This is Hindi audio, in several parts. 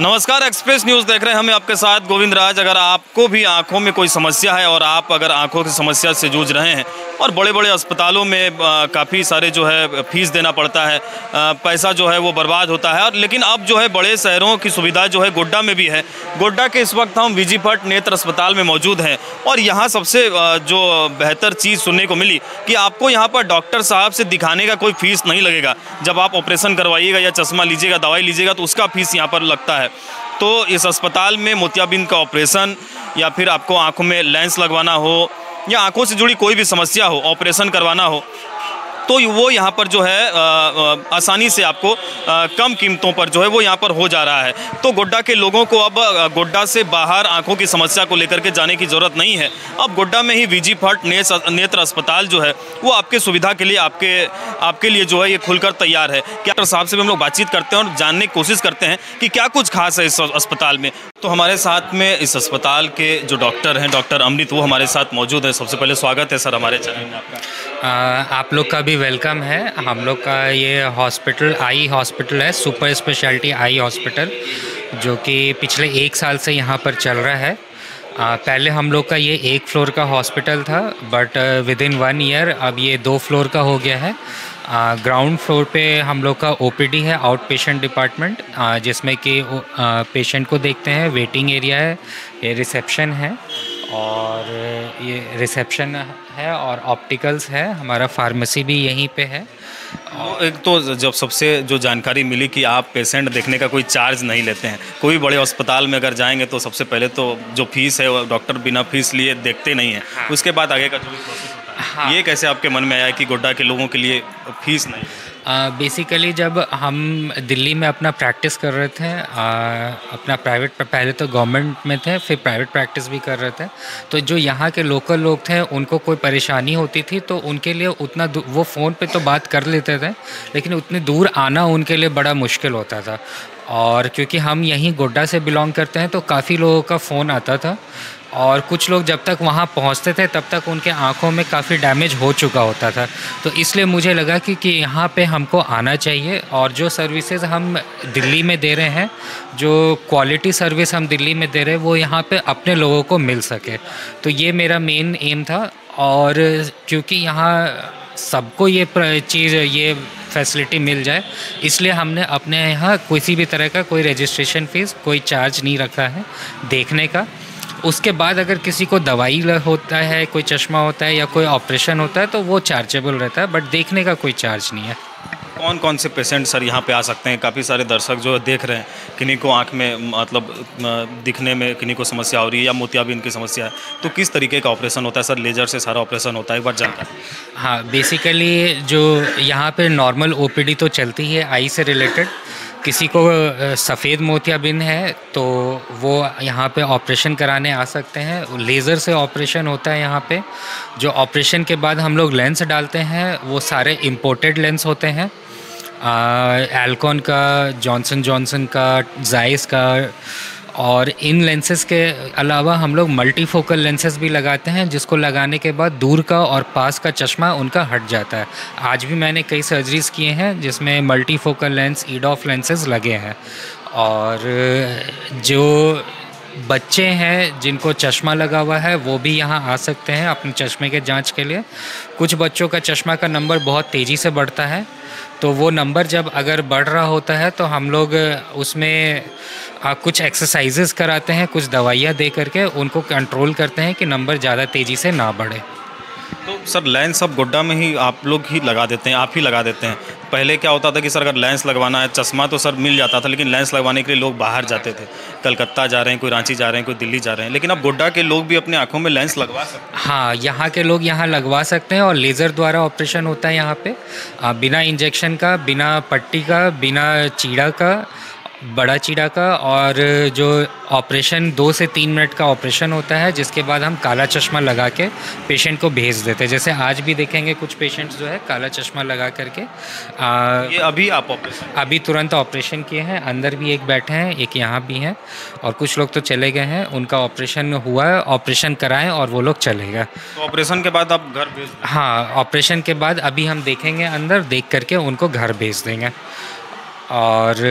नमस्कार, एक्सप्रेस न्यूज़ देख रहे हैं हम आपके साथ गोविंद राज। अगर आपको भी आंखों में कोई समस्या है और आप अगर आंखों की समस्या से जूझ रहे हैं और बड़े बड़े अस्पतालों में काफ़ी सारे जो है फीस देना पड़ता है, पैसा जो है वो बर्बाद होता है। और लेकिन अब जो है बड़े शहरों की सुविधा जो है गोड्डा में भी है। गोड्डा के इस वक्त हम वीजी भट्ट नेत्र अस्पताल में मौजूद हैं और यहाँ सबसे जो बेहतर चीज़ सुनने को मिली कि आपको यहाँ पर डॉक्टर साहब से दिखाने का कोई फीस नहीं लगेगा। जब आप ऑपरेशन करवाइएगा या चश्मा लीजिएगा, दवाई लीजिएगा तो उसका फीस यहाँ पर लगता है। तो इस अस्पताल में मोतियाबिंद का ऑपरेशन या फिर आपको आंखों में लेंस लगवाना हो या आंखों से जुड़ी कोई भी समस्या हो, ऑपरेशन करवाना हो, तो वो यहाँ पर जो है आसानी से आपको कम कीमतों पर जो है वो यहाँ पर हो जा रहा है। तो गोड्डा के लोगों को अब गोड्डा से बाहर आंखों की समस्या को लेकर के जाने की ज़रूरत नहीं है। अब गोड्डा में ही वीजी भट्ट नेत्र अस्पताल जो है वो आपके सुविधा के लिए आपके लिए जो है ये खुलकर तैयार है। क्या डॉक्टर साहब से भी हम लोग बातचीत करते हैं और जानने की कोशिश करते हैं कि क्या कुछ खास है इस अस्पताल में। तो हमारे साथ में इस अस्पताल के जो डॉक्टर हैं, डॉक्टर अमृत, वो हमारे साथ मौजूद है। सबसे पहले स्वागत है सर हमारे चैनल में आपका। आप लोग का भी वेलकम है। हम लोग का ये हॉस्पिटल आई हॉस्पिटल है, सुपर स्पेशलिटी आई हॉस्पिटल, जो कि पिछले 1 साल से यहाँ पर चल रहा है। पहले हम लोग का ये 1 फ्लोर का हॉस्पिटल था, बट विद इन 1 ईयर अब ये 2 फ्लोर का हो गया है। ग्राउंड फ्लोर पे हम लोग का ओपीडी है, आउट पेशेंट डिपार्टमेंट, जिसमें कि पेशेंट को देखते हैं। वेटिंग एरिया है, ये रिसेप्शन है और ये रिसेप्शन है और ऑप्टिकल्स है। हमारा फार्मेसी भी यहीं पे है। और एक तो जब सबसे जो जानकारी मिली कि आप पेशेंट देखने का कोई चार्ज नहीं लेते हैं, कोई बड़े अस्पताल में अगर जाएंगे तो सबसे पहले तो जो फीस है वो डॉक्टर बिना फीस लिए देखते नहीं हैं। हाँ। उसके बाद आगे का जो भी प्रोसेस होता है, हाँ। ये कैसे आपके मन में आया कि गोड्डा के लोगों के लिए फीस नहीं? बेसिकली जब हम दिल्ली में अपना प्रैक्टिस कर रहे थे, अपना प्राइवेट, पहले तो गवर्नमेंट में थे, फिर प्राइवेट प्रैक्टिस भी कर रहे थे, तो जो यहाँ के लोकल लोग थे उनको कोई परेशानी होती थी तो उनके लिए उतना वो फ़ोन पे तो बात कर लेते थे, लेकिन उतनी दूर आना उनके लिए बड़ा मुश्किल होता था। और क्योंकि हम यहीं गोड्डा से बिलोंग करते हैं तो काफ़ी लोगों का फ़ोन आता था और कुछ लोग जब तक वहाँ पहुँचते थे तब तक उनके आँखों में काफ़ी डैमेज हो चुका होता था। तो इसलिए मुझे लगा कि यहाँ पे हमको आना चाहिए और जो सर्विसेज हम दिल्ली में दे रहे हैं, जो क्वालिटी सर्विस हम दिल्ली में दे रहे हैं, वो यहाँ पे अपने लोगों को मिल सके। तो ये मेरा मेन एम था। और क्योंकि यहाँ सबको ये चीज़, ये फैसिलिटी मिल जाए, इसलिए हमने अपने यहाँ किसी भी तरह का कोई रजिस्ट्रेशन फ़ीस, कोई चार्ज नहीं रखा है देखने का। उसके बाद अगर किसी को दवाई होता है, कोई चश्मा होता है या कोई ऑपरेशन होता है तो वो चार्जेबल रहता है, बट देखने का कोई चार्ज नहीं है। कौन कौन से पेशेंट सर यहाँ पे आ सकते हैं? काफ़ी सारे दर्शक जो देख रहे हैं, किन्हीं को आँख में मतलब दिखने में किन्हीं को समस्या हो रही है या मोतियाबिंद की समस्या है, तो किस तरीके का ऑपरेशन होता है सर? लेजर से सारा ऑपरेशन होता है, एक बार जानकारी। हाँ, बेसिकली जो यहाँ पे नॉर्मल ओपीडी तो चलती है आई से रिलेटेड। किसी को सफ़ेद मोतियाबिंद है तो वो यहाँ पे ऑपरेशन कराने आ सकते हैं। लेज़र से ऑपरेशन होता है यहाँ पे। जो ऑपरेशन के बाद हम लोग लेंस डालते हैं वो सारे इम्पोर्टेड लेंस होते हैं, एल्कॉन का, जॉनसन जॉनसन का, जाइस का। और इन लेंसेज के अलावा हम लोग मल्टीफोकल लेंसेज भी लगाते हैं, जिसको लगाने के बाद दूर का और पास का चश्मा उनका हट जाता है। आज भी मैंने कई सर्जरीज़ किए हैं जिसमें मल्टीफोकल लेंस, ईडॉफ लेंसेज लगे हैं। और जो बच्चे हैं जिनको चश्मा लगा हुआ है वो भी यहाँ आ सकते हैं अपने चश्मे के जांच के लिए। कुछ बच्चों का चश्मा का नंबर बहुत तेज़ी से बढ़ता है, तो वो नंबर जब अगर बढ़ रहा होता है तो हम लोग उसमें कुछ एक्सरसाइजेस कराते हैं, कुछ दवाइयाँ दे करके उनको कंट्रोल करते हैं कि नंबर ज़्यादा तेज़ी से ना बढ़े। तो सर लेंस अब गोड्डा में ही आप लोग ही लगा देते हैं, आप ही लगा देते हैं? पहले क्या होता था कि सर अगर लेंस लगवाना है, चश्मा तो सर मिल जाता था, लेकिन लेंस लगवाने के लिए लोग बाहर जाते थे, कलकत्ता जा रहे हैं, कोई रांची जा रहे हैं, कोई दिल्ली जा रहे हैं, लेकिन अब गोड्डा के लोग भी अपने आँखों में लेंस लगवा सकते हैं। हाँ, यहाँ के लोग यहाँ लगवा सकते हैं और लेज़र द्वारा ऑपरेशन होता है यहाँ पे, बिना इंजेक्शन का, बिना पट्टी का, बिना चीड़ा का, बड़ा चीड़ा का। और जो ऑपरेशन 2 से 3 मिनट का ऑपरेशन होता है, जिसके बाद हम काला चश्मा लगा के पेशेंट को भेज देते हैं। जैसे आज भी देखेंगे कुछ पेशेंट्स जो है काला चश्मा लगा करके ये अभी आप ऑपरेशन अभी तुरंत ऑपरेशन किए हैं। अंदर भी एक बैठे हैं, एक यहाँ भी हैं, और कुछ लोग तो चले गए हैं, उनका ऑपरेशन हुआ है, ऑपरेशन कराएं और वो लोग चले गए। तो ऑपरेशन के बाद आप घर भेज? हाँ, ऑपरेशन के बाद अभी हम देखेंगे, अंदर देख करके उनको घर भेज देंगे। और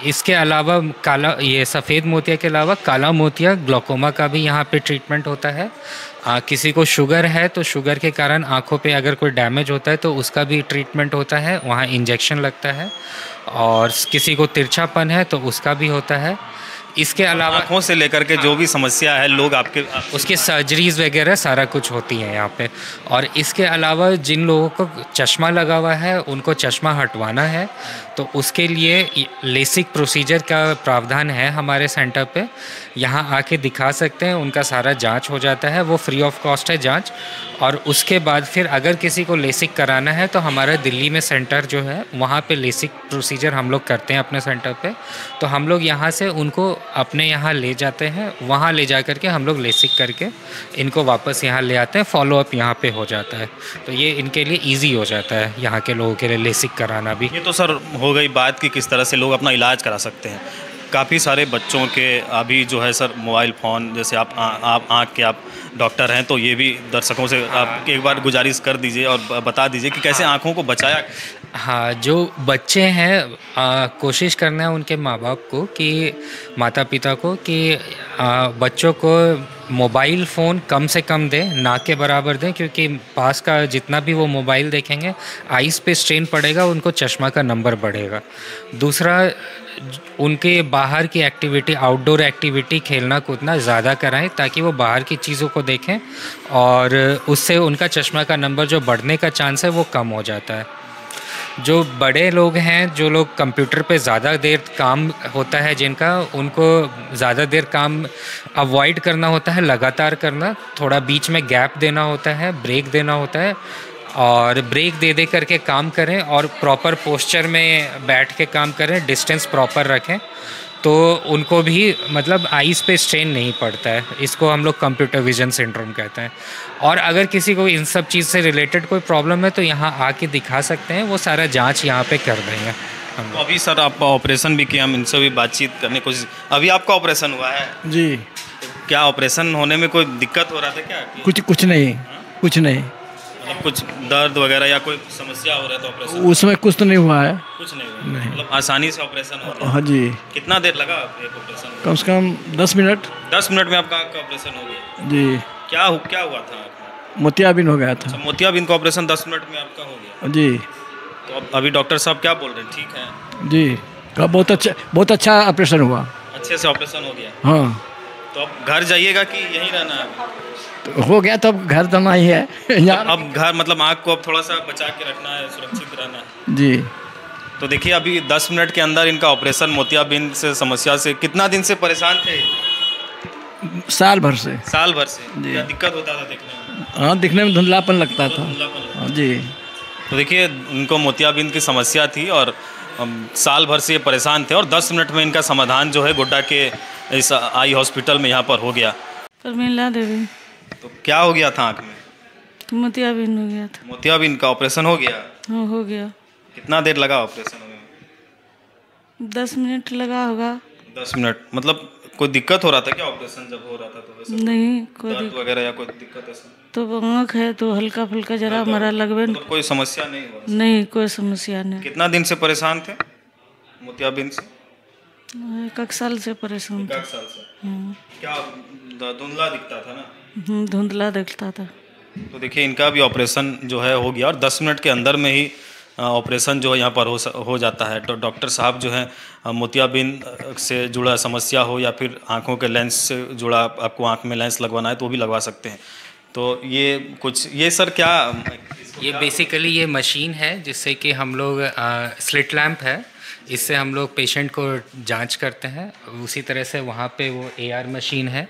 इसके अलावा काला ये सफ़ेद मोतिया के अलावा काला मोतिया ग्लोकोमा का भी यहाँ पे ट्रीटमेंट होता है। किसी को शुगर है तो शुगर के कारण आँखों पे अगर कोई डैमेज होता है तो उसका भी ट्रीटमेंट होता है, वहाँ इंजेक्शन लगता है। और किसी को तिरछापन है तो उसका भी होता है। इसके अलावा आँखों से लेकर के जो भी समस्या है लोग आपके उसके सर्जरीज वगैरह सारा कुछ होती हैं यहाँ पे। और इसके अलावा जिन लोगों को चश्मा लगा हुआ है उनको चश्मा हटवाना है तो उसके लिए लेसिक प्रोसीजर का प्रावधान है हमारे सेंटर पे। यहाँ आके दिखा सकते हैं, उनका सारा जांच हो जाता है, वो फ्री ऑफ कॉस्ट है जांच। और उसके बाद फिर अगर किसी को लेसिक कराना है तो हमारा दिल्ली में सेंटर जो है वहाँ पे लेसिक प्रोसीजर हम लोग करते हैं अपने सेंटर पे। तो हम लोग यहाँ से उनको अपने यहाँ ले जाते हैं, वहाँ ले जा करके हम लोग लेसिक करके इनको वापस यहाँ ले आते हैं, फॉलोअप यहाँ पे हो जाता है। तो ये इनके लिए ईजी हो जाता है यहाँ के लोगों के लिए लेसिक कराना भी। ये तो सर हो गई बात कि किस तरह से लोग अपना इलाज करा सकते हैं। काफ़ी सारे बच्चों के अभी जो है सर मोबाइल फ़ोन, जैसे आप आँख के आप डॉक्टर हैं तो ये भी दर्शकों से आप एक बार गुजारिश कर दीजिए और बता दीजिए कि कैसे आँखों को बचाया। हाँ, जो बच्चे हैं कोशिश करना है उनके माँ बाप को कि माता पिता को कि बच्चों को मोबाइल फ़ोन कम से कम दें, ना के बराबर दें, क्योंकि पास का जितना भी वो मोबाइल देखेंगे आइज़ पे स्ट्रेन पड़ेगा, उनको चश्मा का नंबर बढ़ेगा। दूसरा, उनके बाहर की एक्टिविटी, आउटडोर एक्टिविटी, खेलना कूदना ज़्यादा कराएं ताकि वो बाहर की चीज़ों को देखें और उससे उनका चश्मा का नंबर जो बढ़ने का चांस है वो कम हो जाता है। जो बड़े लोग हैं, जो लोग कंप्यूटर पे ज़्यादा देर काम होता है जिनका, उनको ज़्यादा देर काम अवॉइड करना होता है, लगातार करना, थोड़ा बीच में गैप देना होता है, ब्रेक देना होता है। और ब्रेक दे करके काम करें और प्रॉपर पोस्चर में बैठ के काम करें, डिस्टेंस प्रॉपर रखें, तो उनको भी मतलब आइज़ पे स्ट्रेन नहीं पड़ता है। इसको हम लोग कंप्यूटर विजन सिंड्रोम कहते हैं। और अगर किसी को इन सब चीज़ से रिलेटेड कोई प्रॉब्लम है तो यहाँ आके दिखा सकते हैं, वो सारा जांच यहाँ पे कर देंगे हम। तो अभी सर आपका ऑपरेशन भी किया, हम इनसे भी बातचीत करने की कोशिश। अभी आपका ऑपरेशन हुआ है जी। तो क्या ऑपरेशन होने में कोई दिक्कत हो रहा था क्या? कुछ नहीं, कुछ नहीं। मतलब कुछ दर्द वगैरह या कोई समस्या हो रहा है तो ऑपरेशन? उसमें कुछ तो नहीं हुआ है। कुछ नहीं हुआ, मतलब आसानी से ऑपरेशन हो गया। हाँ जी। कितना देर लगा एक ऑपरेशन में? कम से कम 10 मिनट। 10 मिनट में आपका आँख का ऑपरेशन हो गया जी। क्या हुआ था आपको? मोतियाबिंद हो गया था। मोतियाबिंद का ऑपरेशन 10 मिनट में आपका हो गया जी। तो अब अभी डॉक्टर साहब क्या बोल रहे हैं, ठीक है? जी, बहुत अच्छा ऑपरेशन हुआ। अच्छे से ऑपरेशन हो गया। हाँ। तो अब घर जाइएगा कि यहीं रहना है? तो हो गया तो अब घर जाना ही है यार। अब घर मतलब आँख को अब थोड़ा सा बचा के रखना है, सुरक्षित रहना है। जी। तो देखिए अभी 10 मिनट के अंदर इनका ऑपरेशन मोतियाबिंद से समस्या से। कितना दिन से परेशान थे? साल भर से। साल भर से। क्या दिक्कत होता था देखने में? हाँ, दिखने में धुंधलापन लगता था। धुंधलापन लगता था। हाँ जी। तो देखिए उनको मोतियाबिंद की समस्या थी और साल भर से ये परेशान थे और 10 मिनट में इनका समाधान जो है गोड्डा के इस आई हॉस्पिटल में यहाँ पर हो गया। परमिला देवी। तो क्या हो गया था आँख में? तो मोतियाबिंद हो गया था। मोतियाबिंद का ऑपरेशन हो गया? हाँ, हो गया। कितना देर लगा ऑपरेशन होने में? 10 मिनट लगा होगा। 10 मिनट। मतलब कोई दिक्कत हो रहा था क्या ऑपरेशन जब हो रहा था तो? वैसे नहीं, कोई दर्द वगैरह या कोई दिक्कत ऐसा? तो आँख है तो हल्का फुल्का जरा मरा लगवे। मतलब कोई समस्या नहीं हुआ? नहीं, कोई समस्या नहीं। कितना दिन से परेशान थे मोतियाबिंद से? 1 साल से परेशान था। 1 साल से। क्या धुंधला दिखता था ना? धुंधला दिखता था। तो देखिए इनका भी ऑपरेशन जो है हो गया और 10 मिनट के अंदर में ही ऑपरेशन जो है यहाँ पर हो जाता है। तो डॉक्टर साहब जो है मोतियाबिंद से जुड़ा समस्या हो या फिर आँखों के लेंस से जुड़ा, आपको आँख में लेंस लगवाना है तो भी लगवा सकते हैं। तो ये सर क्या ये बेसिकली ये मशीन है जिससे कि हम लोग स्लिट लैंप है, इससे हम लोग पेशेंट को जांच करते हैं। उसी तरह से वहाँ पे वो AR मशीन है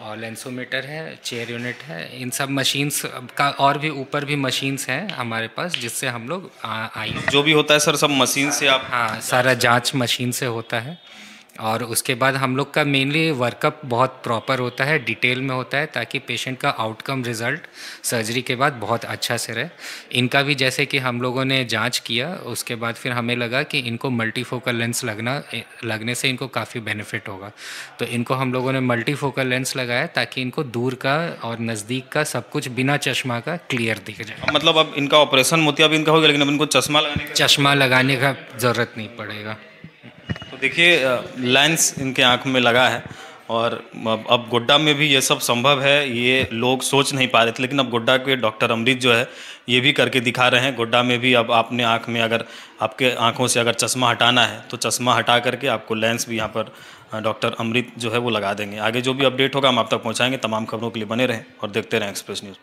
और लेंसोमीटर है, चेयर यूनिट है, इन सब मशीन्स का और भी ऊपर भी मशीन्स हैं हमारे पास जिससे हम लोग आई जो भी होता है सर सब मशीन से आप? हाँ, सारा जांच मशीन से होता है। और उसके बाद हम लोग का मेनली वर्कअप बहुत प्रॉपर होता है, डिटेल में होता है, ताकि पेशेंट का आउटकम रिज़ल्ट सर्जरी के बाद बहुत अच्छा से रहे। इनका भी जैसे कि हम लोगों ने जांच किया, उसके बाद फिर हमें लगा कि इनको मल्टीफोकल लेंस लगने से इनको काफ़ी बेनिफिट होगा, तो इनको हम लोगों ने मल्टीफोकल लेंस लगाया ताकि इनको दूर का और नज़दीक का सब कुछ बिना चश्मा का क्लियर दिख जाए। मतलब अब इनका ऑपरेशन मोतियाबिंद का हो गया लेकिन अब इनको चश्मा लगाने का ज़रूरत नहीं पड़ेगा। देखिए लेंस इनके आँख में लगा है और अब गोड्डा में भी ये सब संभव है, ये लोग सोच नहीं पा रहे थे, लेकिन अब गोड्डा के डॉक्टर अमृत जो है ये भी करके दिखा रहे हैं। गोड्डा में भी अब आपने आँख में अगर आपके आँखों से अगर चश्मा हटाना है तो चश्मा हटा करके आपको लेंस भी यहाँ पर डॉक्टर अमृत जो है वो लगा देंगे। आगे जो भी अपडेट होगा हम आप तक पहुँचाएंगे। तमाम खबरों के लिए बने रहें और देखते रहें एक्सप्रेस न्यूज़।